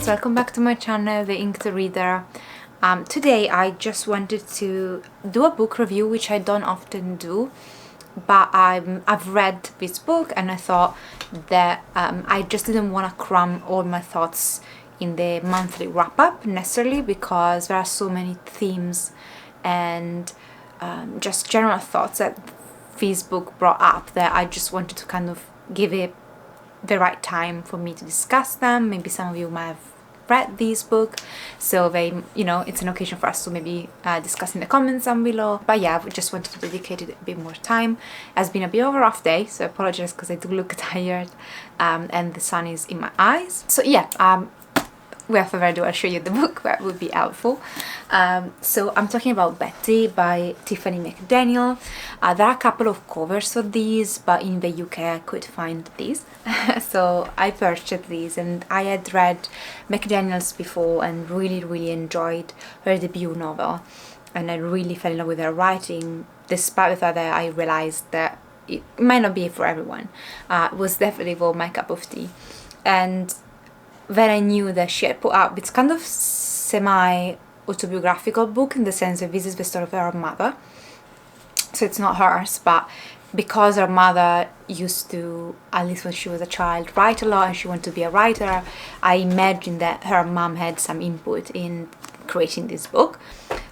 guys, welcome back to my channel, The Inked Reader. Today I just wanted to do a book review, which I don't often do, but I've read this book and I thought that I just didn't want to cram all my thoughts in the monthly wrap-up necessarily, because there are so many themes and just general thoughts that this book brought up that I just wanted to kind of give it the right time for me to discuss them. Maybe some of you might have read this book, so it's an occasion for us to maybe discuss in the comments down below. But yeah, I just wanted to dedicate it a bit more time. It has been a bit of a rough day, so I apologize because I do look tired and the sun is in my eyes. So yeah, without further ado, I'll show you the book where it would be helpful. So I'm talking about Betty by Tiffany McDaniel. There are a couple of covers for these, but in the UK I could find these. So I purchased these, and I had read McDaniel's before and really enjoyed her debut novel, and I really fell in love with her writing, despite the fact that I realized that it might not be for everyone. It was definitely for my cup of tea. And then I knew that she had put out, it's kind of semi-autobiographical book in the sense that this is the story of her mother. So it's not hers, but because her mother used to, at least when she was a child, write a lot and she wanted to be a writer, I imagine that her mom had some input in creating this book.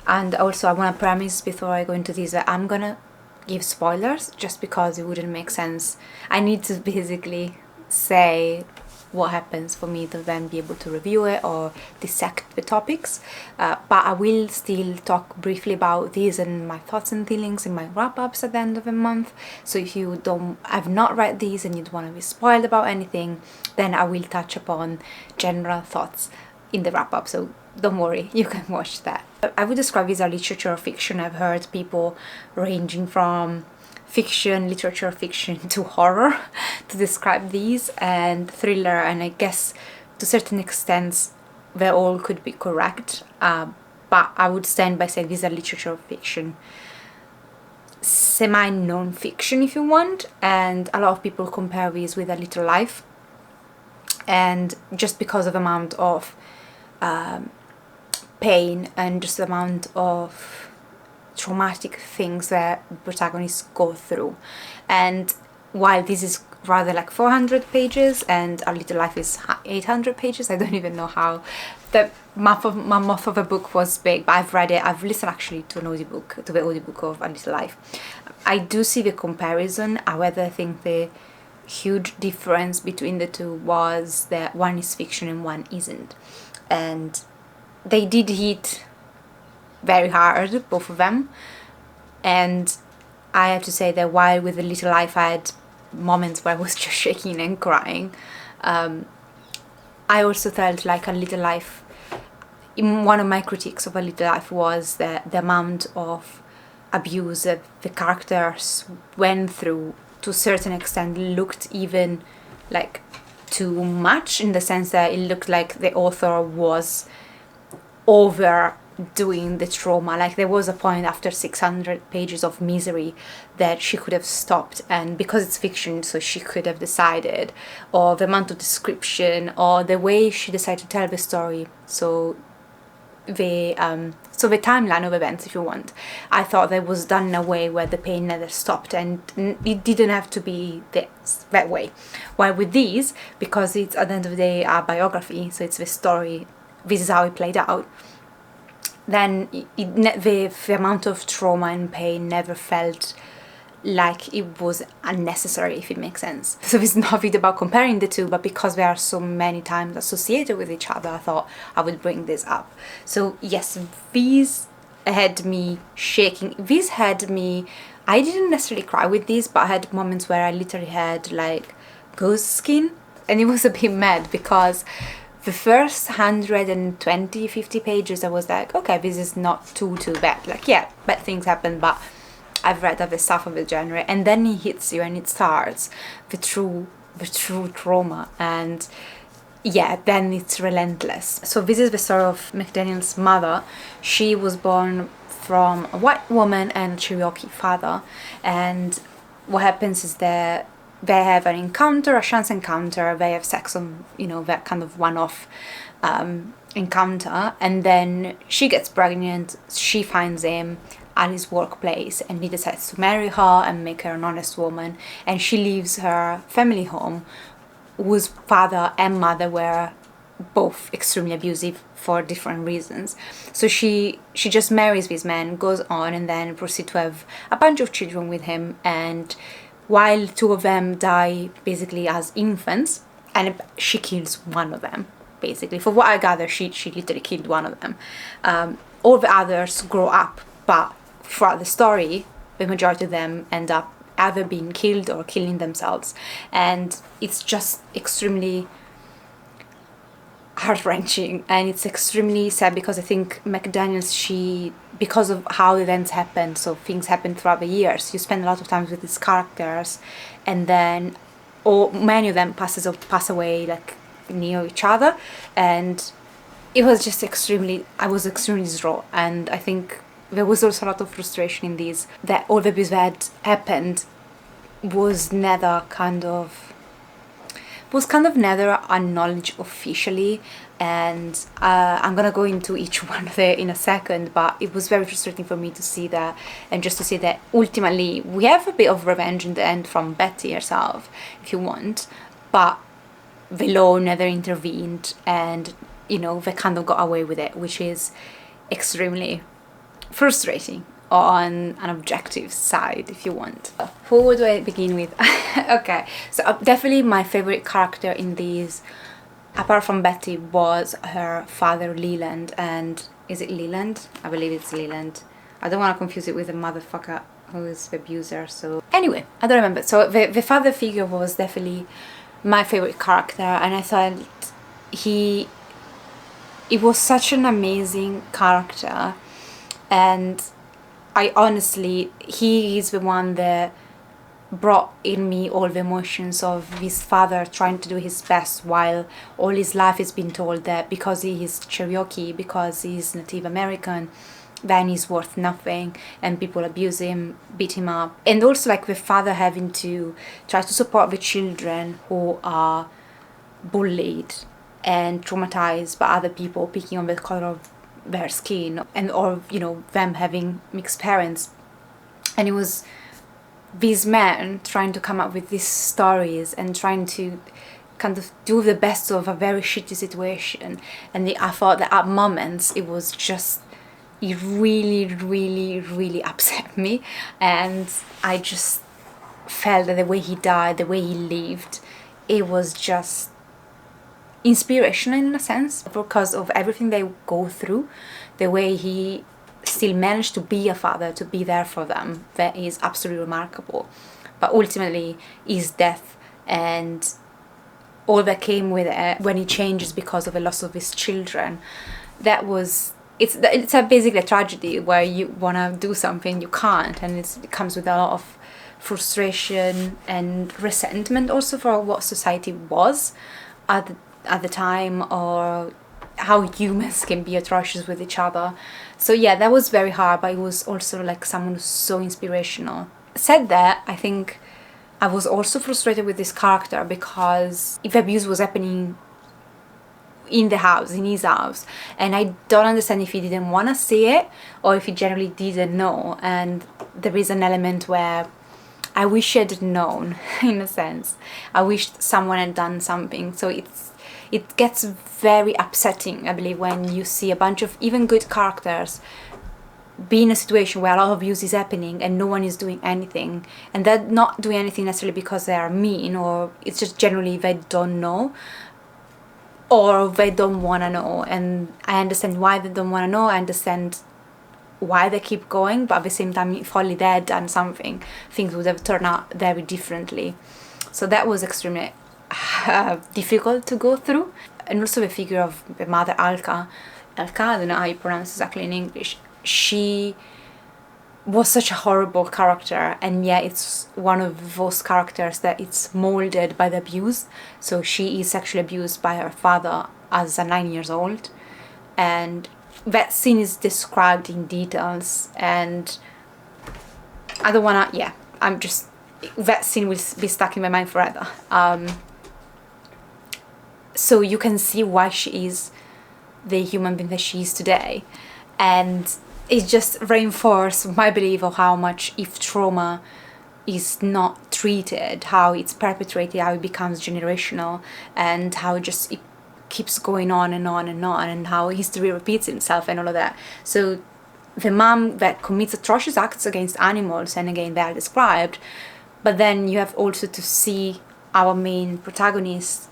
And also I want to premise before I go into this that I'm gonna give spoilers just because it wouldn't make sense. I need to basically say what happens for me to then be able to review it or dissect the topics, but I will still talk briefly about these and my thoughts and feelings in my wrap-ups at the end of the month. So if you have not read these and you don't want to be spoiled about anything, then I will touch upon general thoughts in the wrap-up, so don't worry, you can watch that. I would describe this as literature or fiction. I've heard people ranging from fiction, literature fiction to horror to describe these, and thriller, and I guess to certain extents they all could be correct, but I would stand by saying these are literature fiction, semi non-fiction if you want, and a lot of people compare these with A Little Life, and just because of the amount of pain and just the amount of traumatic things that protagonists go through. And while this is rather like 400 pages and A Little Life is 800 pages, I don't even know how the math of a book was big, but I've read it. I've listened actually to the audiobook of A Little Life. I do see the comparison. However, I think the huge difference between the two was that one is fiction and one isn't, and they did hit very hard, both of them. And I have to say that while with A Little Life I had moments where I was just shaking and crying, I also felt like A Little Life, one of my critiques of A Little Life was that the amount of abuse that the characters went through, to a certain extent, looked even like too much, in the sense that it looked like the author was overdoing the trauma. Like there was a point after 600 pages of misery that she could have stopped, and because it's fiction, so she could have decided, or the amount of description or the way she decided to tell the story, so the timeline of events, if you want, I thought that was done in a way where the pain never stopped, and it didn't have to be that way. While with these, because it's at the end of the day a biography, so it's the story, this is how it played out, then the amount of trauma and pain never felt like it was unnecessary, if it makes sense. So it's not a video about comparing the two, but because they are so many times associated with each other, I thought I would bring this up. So yes, these had me shaking. These had me, I didn't necessarily cry with these, but I had moments where I literally had like ghost skin, and it was a bit mad because the first 150 pages I was like, okay, this is not too bad. Like, yeah, bad things happen, but I've read other stuff of the genre. And then it hits you and it starts the true trauma, and yeah, then it's relentless. So this is the story of McDaniel's mother. She was born from a white woman and Cherokee father, and what happens is that they have an encounter, a chance encounter, they have sex on, you know, that kind of one-off encounter, and then she gets pregnant, she finds him at his workplace, and he decides to marry her and make her an honest woman, and she leaves her family home, whose father and mother were both extremely abusive for different reasons. So she just marries this man, goes on, and then proceeds to have a bunch of children with him, and while 2 of them die basically as infants, and she kills one of them, basically. For what I gather, she literally killed one of them. All the others grow up, but throughout the story, the majority of them end up either being killed or killing themselves. And it's just extremely heart-wrenching, and it's extremely sad, because I think McDaniel, because of how events happen, so things happen throughout the years, you spend a lot of time with these characters, and then many of them pass away like near each other, and it was just I was extremely distraught. And I think there was also a lot of frustration in these, that all the abuse that happened was never never acknowledged officially. And I'm gonna go into each one of them in a second, but it was very frustrating for me to see that, and just to see that ultimately we have a bit of revenge in the end from Betty herself, if you want, but the law never intervened, and you know, they kind of got away with it, which is extremely frustrating on an objective side, if you want. Who do I begin with? Okay, so definitely my favorite character in these, apart from Betty, was her father Leland. And is it Leland? I believe it's Leland. I don't want to confuse it with the motherfucker who is the abuser. So anyway, I don't remember. So the father figure was definitely my favorite character, and I thought it was such an amazing character. And I honestly, he is the one that brought in me all the emotions of his father trying to do his best, while all his life has been told that because he is Cherokee, because he's Native American, then he's worth nothing, and people abuse him, beat him up. And also like the father having to try to support the children who are bullied and traumatized by other people picking on the color of their skin, and or you know, them having mixed parents. And it was these men trying to come up with these stories and trying to kind of do the best of a very shitty situation. And I thought that at moments it was just, it really upset me, and I just felt that the way he died, the way he lived, it was just inspirational in a sense, because of everything they go through, the way he still managed to be a father, to be there for them, that is absolutely remarkable. But ultimately his death and all that came with it, when he changes because of the loss of his children, that was, it's basically a tragedy where you want to do something, you can't, and it comes with a lot of frustration and resentment also for what society was at the time, or how humans can be atrocious with each other. So yeah, that was very hard, but it was also like someone who's so inspirational. Said that, I think I was also frustrated with this character, because if abuse was happening in the house, in his house, and I don't understand if he didn't want to see it or if he generally didn't know. And there is an element where I wish I'd known, in a sense. I wished someone had done something. So it gets very upsetting, I believe, when you see a bunch of even good characters be in a situation where a lot of abuse is happening and no one is doing anything. And they're not doing anything necessarily because they are mean, or it's just generally they don't know, or they don't want to know. And I understand why they don't want to know, I understand why they keep going, but at the same time, if only they had done something, things would have turned out very differently. So that was extremely difficult to go through. And also the figure of the mother, Alka, I don't know how you pronounce it exactly in English, she was such a horrible character, and yet it's one of those characters that it's molded by the abuse. So she is sexually abused by her father as a 9 years old, and that scene is described in details, and I don't wanna, yeah, I'm just, that scene will be stuck in my mind forever. So you can see why she is the human being that she is today, and it just reinforced my belief of how much, if trauma is not treated, how it's perpetuated, how it becomes generational, and how it keeps going on and on and on, and how history repeats itself and all of that. So the mom that commits atrocious acts against animals, and again they are described, but then you have also to see our main protagonist,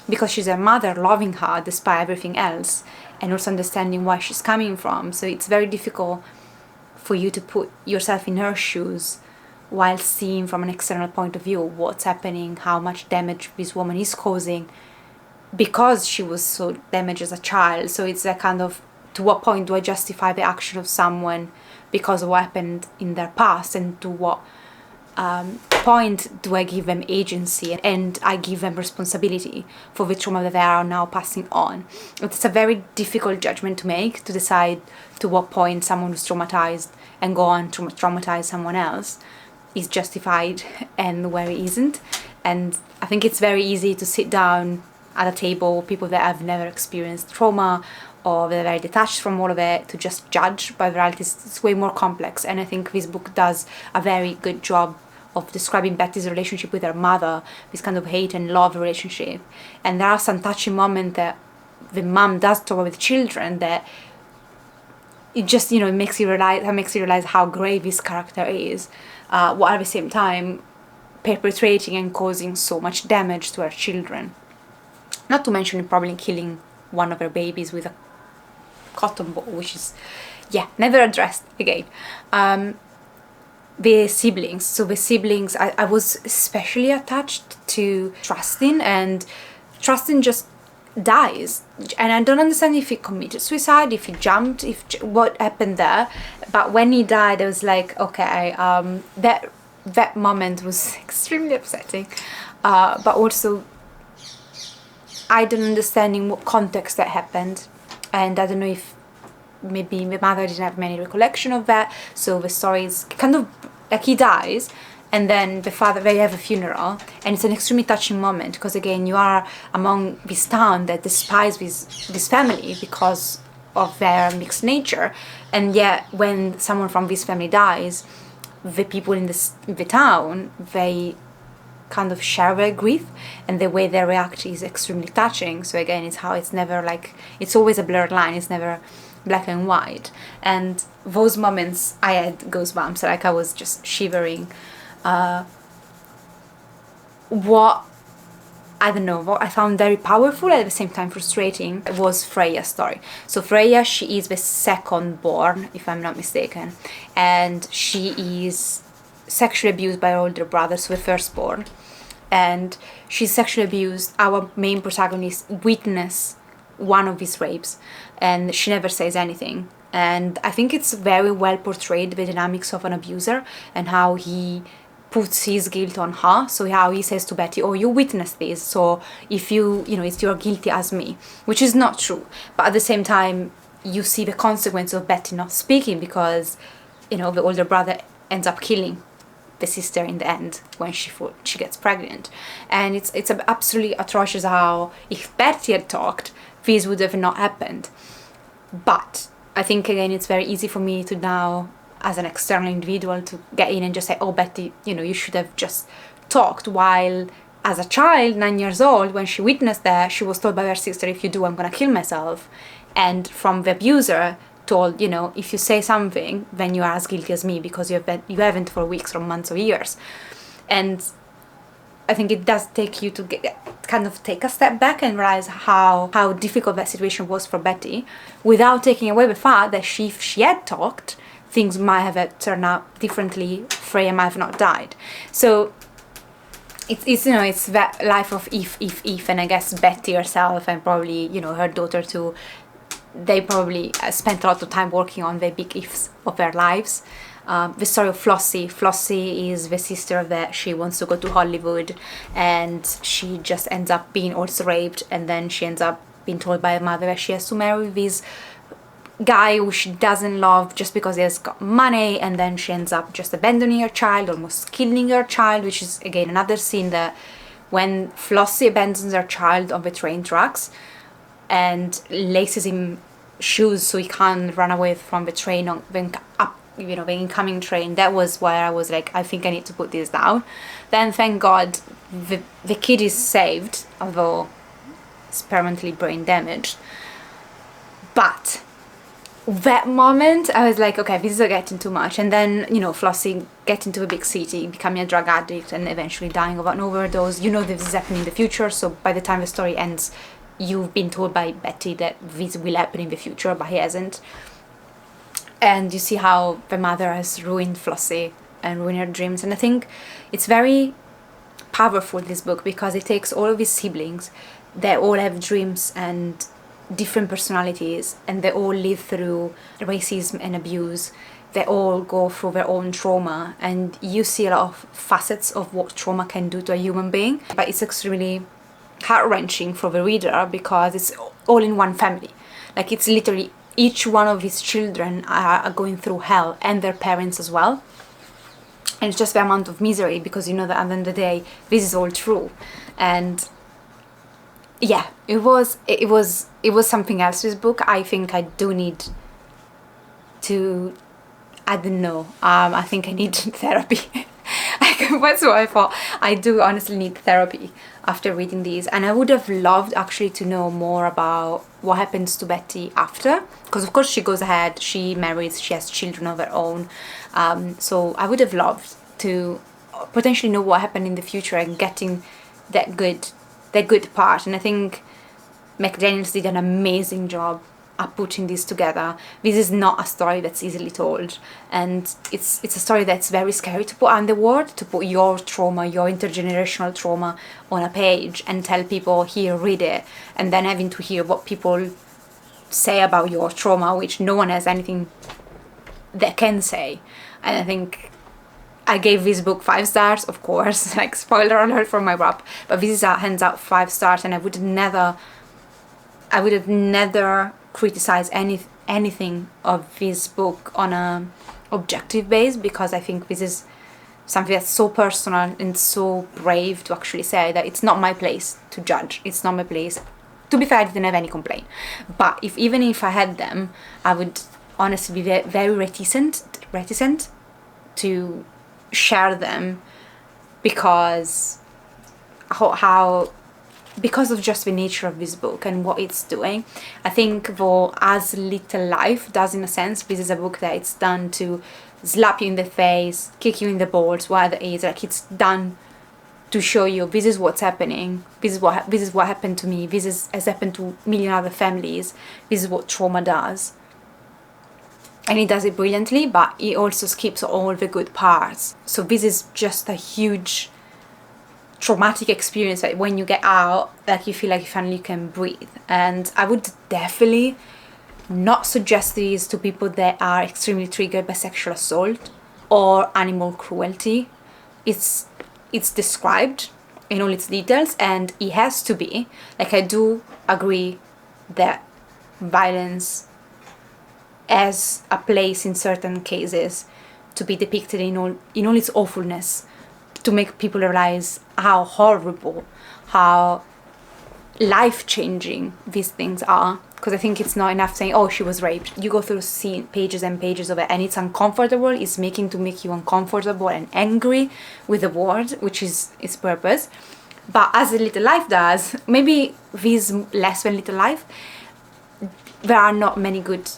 because she's her mother, loving her despite everything else, and also understanding where she's coming from. So it's very difficult for you to put yourself in her shoes while seeing from an external point of view what's happening, how much damage this woman is causing because she was so damaged as a child. So it's that kind of, to what point do I justify the action of someone because of what happened in their past, and to what point do I give them agency and I give them responsibility for the trauma that they are now passing on. It's a very difficult judgment to make, to decide to what point someone who's traumatized and go on to traumatize someone else is justified and where it isn't. And I think it's very easy to sit down at a table with people that have never experienced trauma, or they're very detached from all of it, to just judge, but the reality is it's way more complex. And I think this book does a very good job of describing Betty's relationship with her mother, this kind of hate and love relationship. And there are some touching moments that the mom does talk with children that it just, it makes you realize how great this character is, while at the same time perpetrating and causing so much damage to her children. Not to mention probably killing one of her babies with a cotton ball, which is, never addressed again. The siblings. So the siblings, I was especially attached to Trustin, and Trustin just dies. And I don't understand if he committed suicide, if he jumped, what happened there. But when he died, I was like, okay, that moment was extremely upsetting. But also, I don't understand in what context that happened. And I don't know if maybe my mother didn't have many recollection of that, so the story is kind of like he dies, and then they have a funeral, and it's an extremely touching moment, because again you are among this town that despise this family because of their mixed nature, and yet when someone from this family dies, the people in the town, they kind of share their grief, and the way they react is extremely touching. So again, it's never like, it's always a blurred line, it's never black and white. And those moments, I had goosebumps, like I was just shivering. What I found very powerful, at the same time frustrating, was Freya's story. So Freya, she is the second born, if I'm not mistaken, and she is sexually abused by her older brother, so the firstborn, and she's sexually abused. Our main protagonist witnessed one of his rapes, and she never says anything. And I think it's very well portrayed, the dynamics of an abuser and how he puts his guilt on her. So how he says to Betty, oh, you witnessed this, so if you're guilty as me, which is not true. But at the same time, you see the consequence of Betty not speaking, because the older brother ends up killing the sister in the end when she gets pregnant. And it's absolutely atrocious how, if Betty had talked, this would have not happened. But I think again it's very easy for me to now, as an external individual, to get in and just say, oh, Betty, you should have just talked. While as a child, 9 years old, when she witnessed that, she was told by her sister, if you do, I'm gonna kill myself. And from the abuser told, if you say something, then you are as guilty as me, because you haven't for weeks or months or years. And I think it does take you to kind of take a step back and realize how difficult that situation was for Betty, without taking away the fact that if she had talked, things might have turned out differently. Freya might have not died. So it's that life of if, and I guess Betty herself and probably her daughter too, they probably spent a lot of time working on the big ifs of their lives. The story of Flossie. Flossie is the sister that she wants to go to Hollywood, and she just ends up being also raped, and then she ends up being told by her mother that she has to marry this guy who she doesn't love just because he has got money, and then she ends up just abandoning her child, almost killing her child, which is again another scene that when Flossie abandons her child on the train tracks and laces him shoes so he can't run away from the train on the incoming train. That was where I was like, I think I need to put this down. Then thank God the kid is saved, although it's permanently brain damaged. But that moment I was like, okay, this is getting too much. And then, you know, Flossie getting to a big city, becoming a drug addict, and eventually dying of an overdose. You know this is happening in the future, so by the time the story ends, you've been told by Betty that this will happen in the future, but he hasn't. And you see how the mother has ruined Flossie and ruined her dreams. And I think it's very powerful, this book, because it takes all of his siblings. They all have dreams and different personalities, and they all live through racism and abuse. They all go through their own trauma, and you see a lot of facets of what trauma can do to a human being. But it's extremely heart-wrenching for the reader because it's all in one family. Like, it's literally each one of his children are going through hell, and their parents as well. And it's just the amount of misery, because you know that at the end of the day this is all true. And yeah, it was something else, this book. I think I do need to, I don't know, I think I need therapy. That's what I thought. I do honestly need therapy after reading these, and I would have loved actually to know more about what happens to Betty after, because of course she goes ahead, she marries, she has children of her own, so I would have loved to potentially know what happened in the future and getting that good part. And I think McDaniel did an amazing job at putting this together. This is not a story that's easily told, and it's a story that's very scary to put on the word, to put your trauma, your intergenerational trauma on a page and tell people, here, read it, and then having to hear what people say about your trauma, which no one has anything they can say. And I think I gave this book 5 stars, of course, like spoiler alert for my wrap, but this is hands out 5 stars, and I would have never criticized anything of this book on a objective base, because I think this is something that's so personal and so brave to actually say that it's not my place to judge. It's not my place. To be fair, I didn't have any complaint, but even if I had them, I would honestly be very reticent to share them, because because of just the nature of this book and what it's doing. I think though, as Little Life does in a sense, this is a book that it's done to slap you in the face, kick you in the balls, whatever it is. Like, it's done to show you this is what's happening, this is what happened to me, has happened to a million other families, this is what trauma does. And it does it brilliantly, but it also skips all the good parts. So this is just a huge traumatic experience that when you get out, like, you feel like you finally can breathe. And I would definitely not suggest these to people that are extremely triggered by sexual assault or animal cruelty. It's described in all its details, and it has to be. Like, I do agree that violence has a place in certain cases to be depicted in all its awfulness, to make people realize how horrible, how life-changing these things are. Because I think it's not enough saying, oh, she was raped. You go through pages and pages of it, and it's uncomfortable. It's make you uncomfortable and angry with the word, which is its purpose. But as Little Life does, maybe this less than Little Life, there are not many good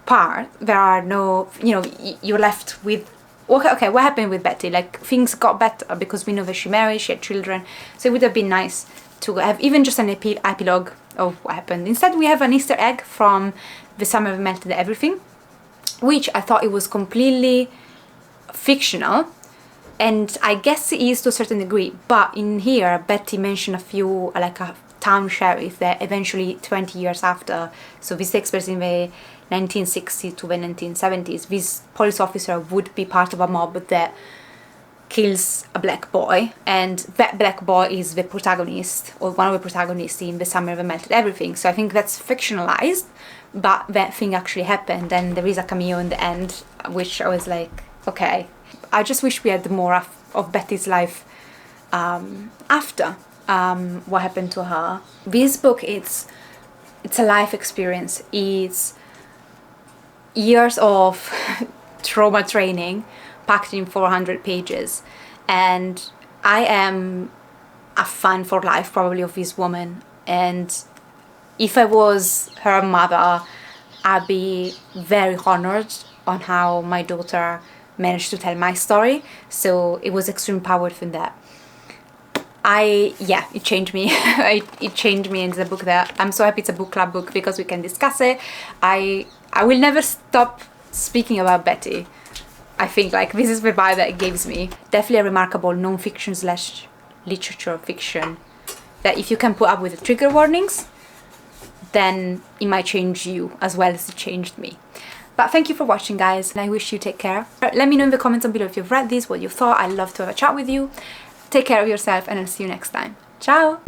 parts. There are no, you're left with, okay, what happened with Betty? Like, things got better because we know that she married, she had children. So it would have been nice to have even just an epilogue of what happened. Instead, we have an Easter egg from The Summer We Melted Everything, which I thought it was completely fictional, and I guess it is to a certain degree. But in here, Betty mentioned a few, like a town sheriff that eventually 20 years after, so this takes place in the 1960s to the 1970s, this police officer would be part of a mob that kills a black boy, and that black boy is the protagonist, or one of the protagonists in The Summer That Melted Everything. So I think that's fictionalized, but that thing actually happened, and there is a cameo in the end, which I was like, okay. I just wish we had more of Betty's life after what happened to her. This book, it's a life experience. It's years of trauma training packed in 400 pages, and I am a fan for life probably of this woman, and if I was her mother, I'd be very honored on how my daughter managed to tell my story. So it was extremely powerful in that. It changed me. It changed me in the book. That I'm so happy it's a book club book because we can discuss it. I will never stop speaking about Betty. I think like this is the vibe that it gives me. Definitely a remarkable non-fiction / literature fiction that if you can put up with the trigger warnings, then it might change you as well as it changed me. But thank you for watching, guys, and I wish you take care. Let me know in the comments down below if you've read this, what you thought. I'd love to have a chat with you. Take care of yourself, and I'll see you next time. Ciao!